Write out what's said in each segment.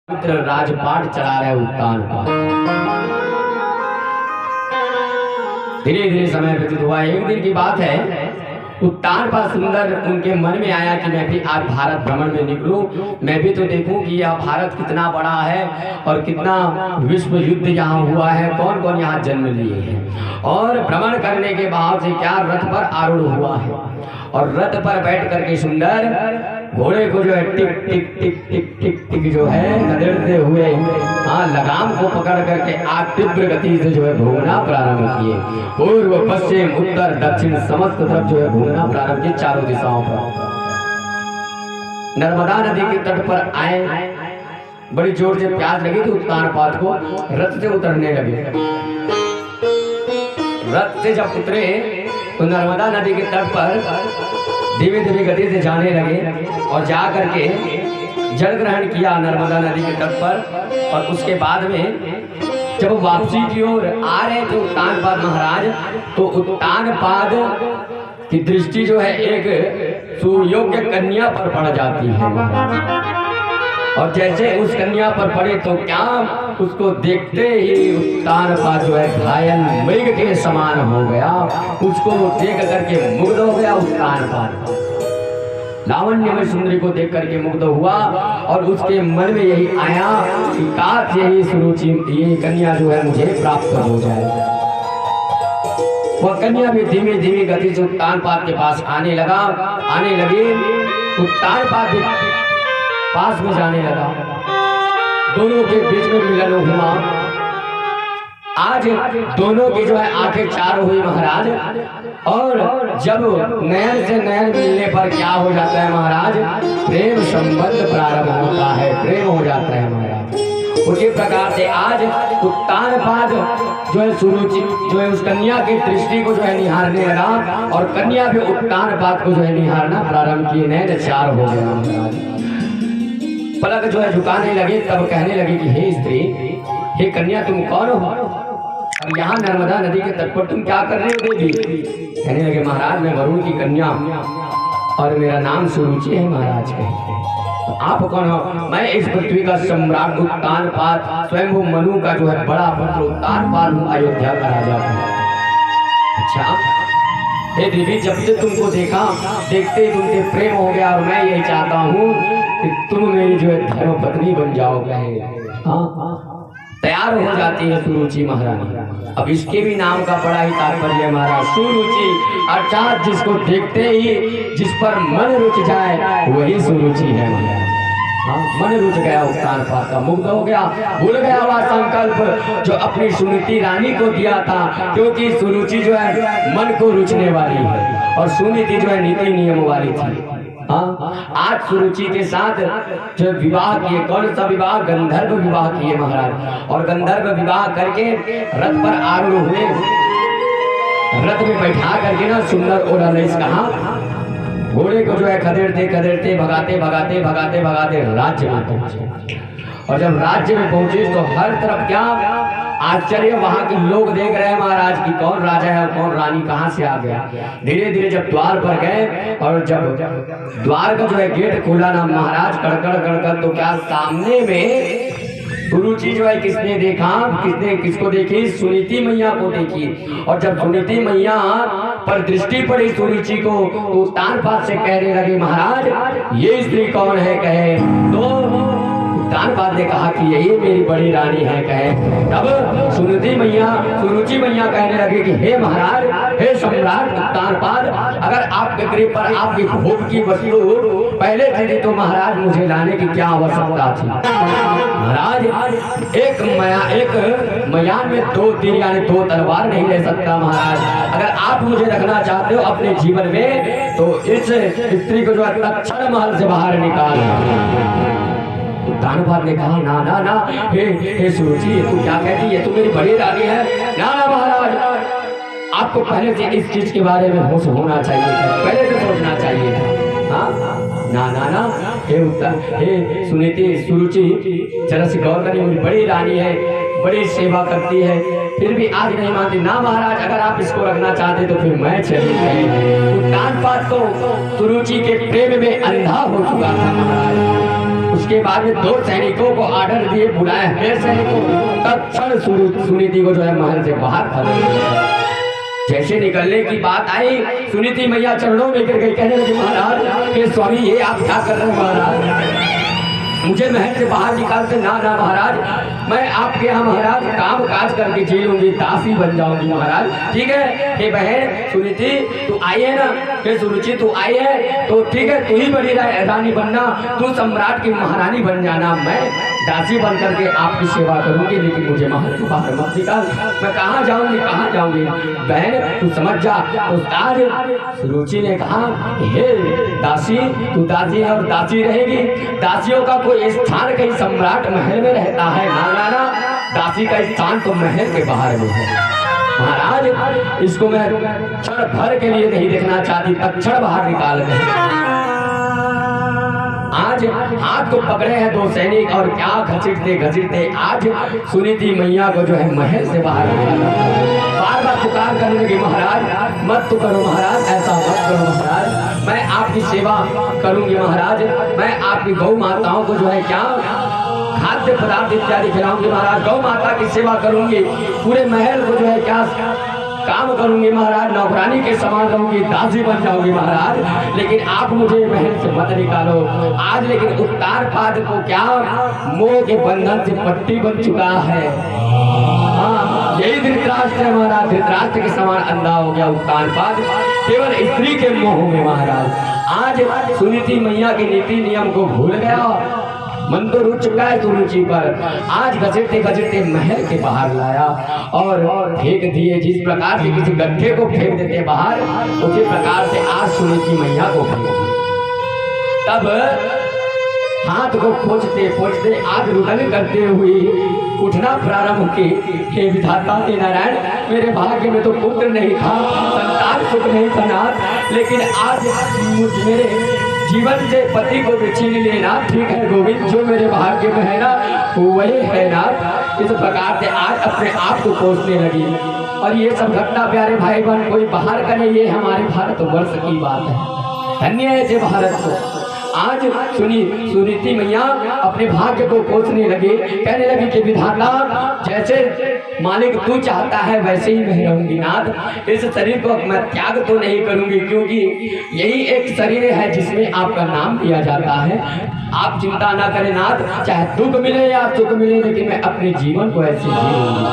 पुत्र राजपाट चला रहे उत्तान पर। धीरे धीरे समय व्यतीत हुआ। एक दिन की बात है, उत्तान पर सुंदर उनके मन में आया कि मैं भी आज भारत भ्रमण में निकलूं, मैं भी तो देखूं कि यह भारत कितना बड़ा है और कितना विश्व युद्ध यहाँ हुआ है, कौन कौन यहाँ जन्म लिए हैं, और भ्रमण करने के बाद से क्या रथ पर आरूढ़ हुआ है, और रथ पर बैठ करके सुंदर घोड़े को जो है टिक टिक टिक टिक टिक टिक जो है खदेड़ते हुए लगाम को पकड़ करके आग तीव्र गति से जो है घूमना प्रारंभ किए। पूर्व पश्चिम उत्तर दक्षिण समस्त तरफ जो है घूमना प्रारंभ किए, चारों दिशाओं पर। नर्मदा नदी के तट पर आए, बड़ी जोर से प्यास लगी तो उत्तानपाद को रथ से उतरने लगे। रथ से जब उतरे तो नर्मदा नदी के तट पर धीमे धीमे गति से जाने लगे और जा करके जल ग्रहण किया नर्मदा नदी के तट पर। और उसके बाद में जब वापसी की ओर आ रहे थे उत्तानपाद महाराज, तो उत्तानपाद की दृष्टि जो है एक सुयोग्य कन्या पर पड़ जाती है, और जैसे उस कन्या पर पड़े तो क्या उसको देखते ही उत्तानपाद जो है घायल मृग के समान हो गया। उसको देख करके मुग्ध हो गया उत्तानपाद, लावण्य में सुंदरी को देख करके मुग्ध हुआ, और उसके मन में यही आया कि काश यही सुरुचि, ये कन्या जो है मुझे प्राप्त हो जाए। वह कन्या भी धीमे धीमे गति से उत्तानपाद के पास आने लगी। उत्तानपाद भी पास में जाने लगा, दोनों के बीच में मिलन हुआ। आज दोनों की जो है आंखें चार हुई महाराज, और जब नयन से नयन मिलने पर क्या हो जाता है महाराज, प्रेम संबंध प्रारंभ होता है, प्रेम हो जाता है महाराज। उसी प्रकार से आज उत्तानपाद जो है सुरुचि जो है उस कन्या की दृष्टि को जो है निहारने लगा, और कन्या भी उत्तानपाद को जो है निहारना प्रारंभ किए। नयन चार हो गया महाराज। पलक जो है झुकाने लगे, तब कहने लगे कि हे स्त्री, हे कन्या, तुम कौन हो, और यहाँ नर्मदा नदी के तट पर तुम क्या कर रहे हो देवी? कहने लगे महाराज, मैं वरुण की कन्या और मेरा नाम सुरुचि है महाराज। तो आप कौन हो? मैं इस पृथ्वी का सम्राट उत्तानपाद, स्वयं वो मनु का जो है बड़ा पुत्र उत्तानपाद हूँ, अयोध्या का राजा हूँ। अच्छा हे देवी, जब से तुमको देखा, देखते ही तुमसे प्रेम हो गया, और मैं यही चाहता हूँ कि तुम मेरी जो है धर्म पत्नी बन जाओगे। हाँ, तैयार हो जाती है सुरुचि महारानी। अब इसके भी नाम का बड़ा ही तात्पर्य है महाराज। सुरुचि अर्थात जिसको देखते ही जिस पर मन रुच जाए वही सुरुचि है महाराज। हाँ, मन रुच गया उत्तानपाद का, मुग्ध हो गया, भूल गया वह संकल्प जो अपनी सुनीति रानी को दिया था, क्योंकि सुरुचि जो है मन को रुचने वाली है और सुनीति जो है नीति नियम वाली थी। हाँ, आज सुरुचि के साथ जो विवाह किए, कौन सा विवाह? गंधर्व विवाह किए महाराज, और गंधर्व विवाह करके रथ पर आरूढ़ हुए। रथ में बैठा करके ना सुंदर और रमेश कहा, घोड़े को जो है खदेड़ते खदेड़ते भगाते भगाते भगाते भगाते राज्य में पहुंचे। और जब राज्य में पहुंचे तो हर तरफ क्या आश्चर्य, वहां के लोग देख रहे हैं महाराज की कौन राजा है और कौन रानी कहां से आ गया। धीरे धीरे जब द्वार पर गए, और जब द्वार का जो है गेट खोला ना महाराज, कड़कड़ कड़कड़, तो क्या सामने में सुरुचि जो है किसने देखा, किसको देखी? सुनीति मैया को देखी। और जब सुनीति मैया पर दृष्टि पड़ी सुरुचि को, तो उत्तानपाद से कहने लगे महाराज, ये स्त्री कौन है? कहे तो उत्तानपाद ने कहा कि यही मेरी बड़ी रानी है। कहे तब सुरुचि मैया कहने लगे कि हे महाराज, हे सम्राट उत्तानपाद, अगर आपके गृह पर आपकी भोग की वस्तु पहले थी तो महाराज मुझे लाने की क्या आवश्यकता थी? महाराज, एक मयान में दो तीर यानी दो तलवार नहीं ले सकता महाराज। अगर आप मुझे रखना चाहते हो अपने जीवन में, तो इस स्त्री को जो है तक्षण महल से बाहर निकाल। उत्तानपाद ने कहा ना ना ना, हे सुरुचि, तू क्या कहती है? तू मेरी बड़ी रानी है। ना ना महाराज, आपको पहले से इस चीज के बारे में होश होना चाहिए था, पहले से सोचना चाहिए था। हाँ, ना ना ना, हे सुनीति, सुरुचि, जरा सी गौर करिए, मेरी बड़ी रानी है, बड़ी सेवा करती है, फिर भी आज नहीं मानती। ना महाराज, अगर आप इसको रखना चाहते तो फिर मैं चली गई। उत्तानपाद तो सुरुचि के प्रेम में अंधा हो चुका था महाराज। उसके बाद में 2 सैनिकों को ऑर्डर दिए, बुलाया है सैनिकों, तत्क्षण सुनीति को जो है महल से बाहर कर दिया। जैसे निकलने की बात आई, सुनीति मैया चरणों में गिर गई, कहने लगी महाराज के स्वामी ये आप क्या कर रहे हैं महाराज, मुझे महल से बाहर निकालते। ना ना महाराज, मैं आपके यहाँ महाराज काम काज करके जी लूंगी, दासी बन जाऊंगी महाराज। ठीक है हे बहन सुनीति तू आई है ना, हे सुरुचि तू आई है तो ठीक है, तू ही बड़ी रानी बनना, तू सम्राट की महारानी बन जाना, मैं दासी बन करके आपकी सेवा करूंगी, लेकिन मुझे महल से बाहर मत निकाल। मैं कहाँ जाऊंगी कहाँ जाऊंगी, बहन तू समझ जा। तो आज सुरुचि ने कहा हे दासी, तू दासी है और दासी रहेगी, दासियों का कोई स्थान कहीं सम्राट महल में रहता है ना, ना ना, दासी का स्थान तो महल के बाहर में है महाराज। इसको मैं क्षण भर के लिए नहीं देखना चाहती, तत्क्षण बाहर निकाल गए। आज हाथ को पकड़े हैं 2 सैनिक और क्या घसीटते घसीटते आज सुनीति मैया को जो है महल से बाहर निकाला। बार बार पुकार करने लगी महाराज मत तो करो महाराज, ऐसा मत करो महाराज, मैं आपकी सेवा करूंगी महाराज, मैं आपकी गौ माताओं को जो है क्या खाद्य पदार्थ इत्यादि खिलाऊंगी महाराज, गौ माता की सेवा करूंगी, पूरे महल को जो है क्या काम करूंगी महाराज, नौकरानी के समान रहूंगी, दासी बन जाऊंगी महाराज, लेकिन आप मुझे महल से मत निकालो। आज लेकिन उत्तानपाद को क्या मोह के बंधन से पट्टी बन चुका है। हाँ यही धृतराष्ट्र है महाराज, धृतराष्ट्र के समान अंधा हो गया उत्तानपाद, केवल स्त्री के मोह में महाराज। आज सुनीति मैया के नीति नियम को भूल गया, मन तो रुच चुका है सुरुचि पर। आज घसीटते घसीटते महल के बाहर लाया और फेंक दिए, जिस प्रकार से किसी गड्ढे को फेंक देते बाहर, उसी प्रकार से आज सुनीति मैया को फेंक दिए। तब हाथ को पोंछते पोंछते आज रुदन करते हुए उठना प्रारंभ की, हे विधाता हे नारायण, मेरे भाग्य में तो पुत्र नहीं था, संतान सुख नहीं था नाथ, लेकिन आज मेरे जीवन से पति को भी छीन लेना, ठीक है गोविंद, जो मेरे भाग्य में है ना वही है ना। इस प्रकार से आज अपने आप को कोसने लगी। और ये सब घटना प्यारे भाई बहन कोई बाहर का नहीं, ये हमारे भारतवर्ष की बात है। धन्य है जे भारत को। आज सुनीति मैया अपने भाग्य को कोसने लगी, कहने लगी कि विधाता जैसे मालिक तू चाहता है वैसे ही मैं रहूंगी नाथ, इस शरीर को मैं त्याग तो नहीं करूंगी, क्योंकि यही एक शरीर है जिसमें आपका नाम लिया जाता है। आप चिंता ना करें नाथ, चाहे दुख मिले या सुख मिले, लेकिन मैं अपने जीवन को ऐसे जीऊंगी।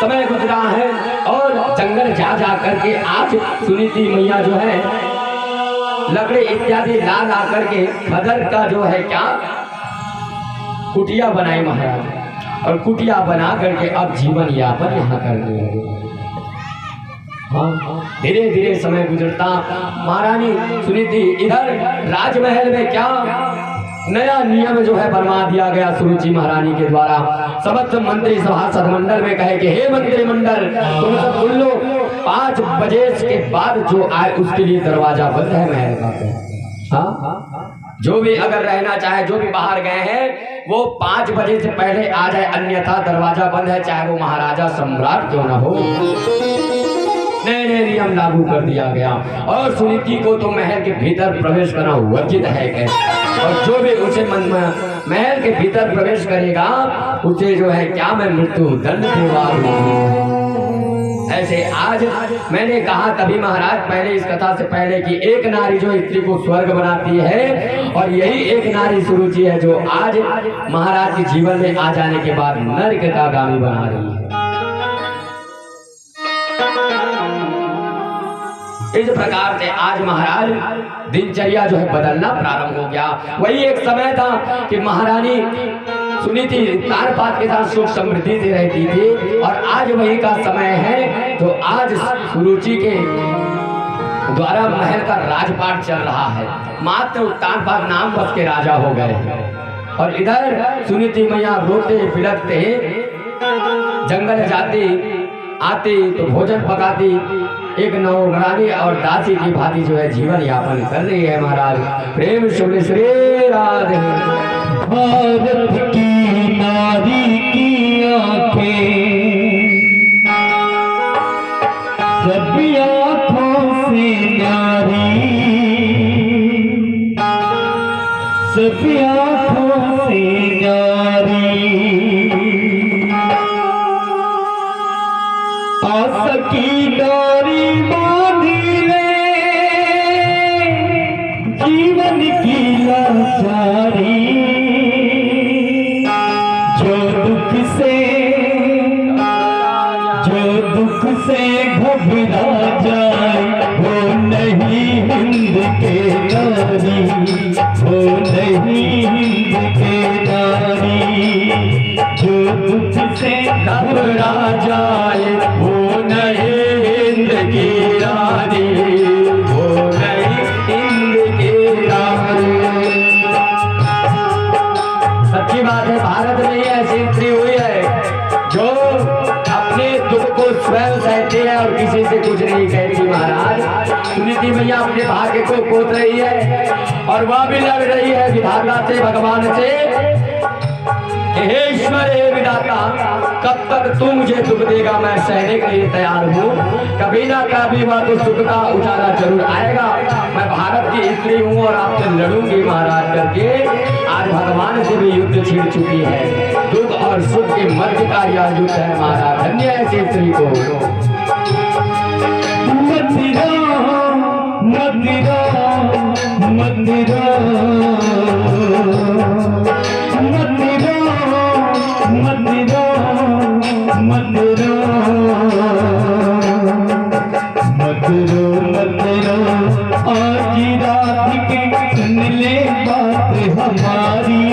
समय गुजरा है और जंगल जा जा करके आज सुनीति मैया जो है लकड़ी इत्यादि ला करके खदर का जो है क्या कुटिया बनाई महाराज, और कुटिया बना करके अब जीवन यापन यहाँ करने लगे। हाँ धीरे धीरे समय गुजरता, महारानी सुनीति इधर राजमहल में क्या नया नियम जो है बनवा दिया गया सुरुचि महारानी के द्वारा। समस्त मंत्री सभासद मंडल में कहे कि हे मंत्री मंडल तुम सब सुन लो, 5 बजे के बाद जो आए उसके लिए दरवाजा बंद है महल का। हाँ जो भी अगर रहना चाहे, जो भी बाहर गए हैं वो 5 बजे से पहले आ जाए, अन्यथा दरवाजा बंद है, चाहे वो महाराजा सम्राट क्यों ना हो। नए नए नियम लागू कर दिया गया और सुनीति को तो महल के भीतर प्रवेश करना वर्जित है, और जो भी उसे महल के भीतर प्रवेश करेगा उसे जो है क्या मैं मृत्यु दंड देवा। ऐसे आज मैंने कहा तभी महाराज पहले इस कथा से पहले कि एक नारी जो स्त्री को स्वर्ग बनाती है, और यही एक नारी सुरुचि है जो आज महाराज के जीवन में आ जाने के बाद नरक का गामी बना रही है। इस प्रकार से आज महाराज दिनचर्या जो है बदलना प्रारंभ हो गया। वही एक समय था कि महारानी सुनीति उत्तानपाद के साथ सुख समृद्धि से रहती थी, और आज वही का समय है जो आज सुरुचि के द्वारा महल का राजपाट चल रहा है। मात्र उत्तानपाद नाम बस के राजा हो गए हैं, और इधर सुनीति मैया रोते बिलखते जंगल जाती आती तो भोजन पकाती, एक नौकरानी और दासी की भांति जो है जीवन यापन कर रही है महाराज। प्रेम शुभ श्री राधे। भारत की नारी की आंखें सभी आंखों से न्यारी, अच्छी बात है, भारत में ही ऐसी स्त्री हुई है जो अपने दुख को स्वयं सहती है और किसी से कुछ नहीं कहती। महाराज सुनीति मैया अपने भाग्य को कोस रही है और वह भी लग रही है विधाता से, भगवान से, हे ईश्वर, हे विधाता, कब तक तू मुझे दुख देगा? मैं सहने के लिए तैयार हूँ, कभी ना कभी वह तो सुख का उजाला जरूर आएगा। मैं भारत की स्त्री हूँ और आपसे लड़ूंगी महाराज करके आज भगवान से भी युद्ध छिड़ चुकी है। दुख और सुख के मध्य का यह युद्ध है महाराज, धन्य है ऐसी स्त्री को। मदिरा मदिरा मदिरा मदिरा मदिरा मदिरा मदिरा मदिरा आज रात के सुन ले बात हमारी,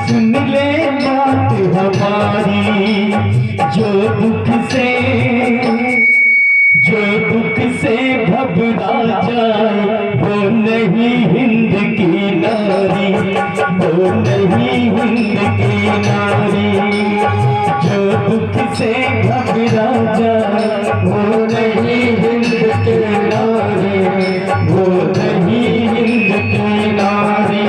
सुन ले बात हमारी। जो दुख से घबरा जाए वो नहीं हिंद की नारी, वो नहीं हिंद की नारी। जो दुख से घबरा जाए वो नहीं हिंद की नारी, वो नहीं हिंद की नारी।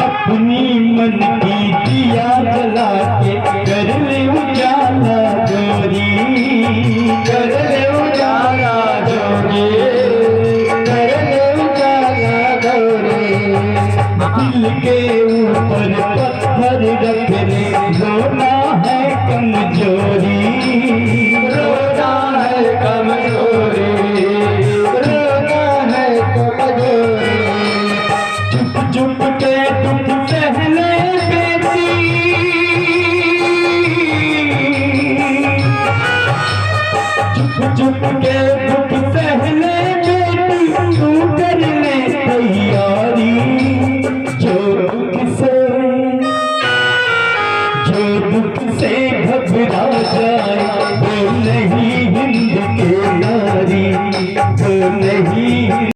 अपनी मन की दिया जला के कर ले उजाला जोरी, कर ले उजाला जोरी, कर ले उजाला जोरी। दिल के ऊपर पत्थर रख ले, रोना है कमजोरी, रोना है कमजोरी, रोना है कमजोरी। चुप चुप के दुख सहले बेटी, चुप चुप के दुख सहले बेटी, तू कर ले तैयारी। जो दुख से घबरा जाए वो नहीं हिंद के नारी, वो नहीं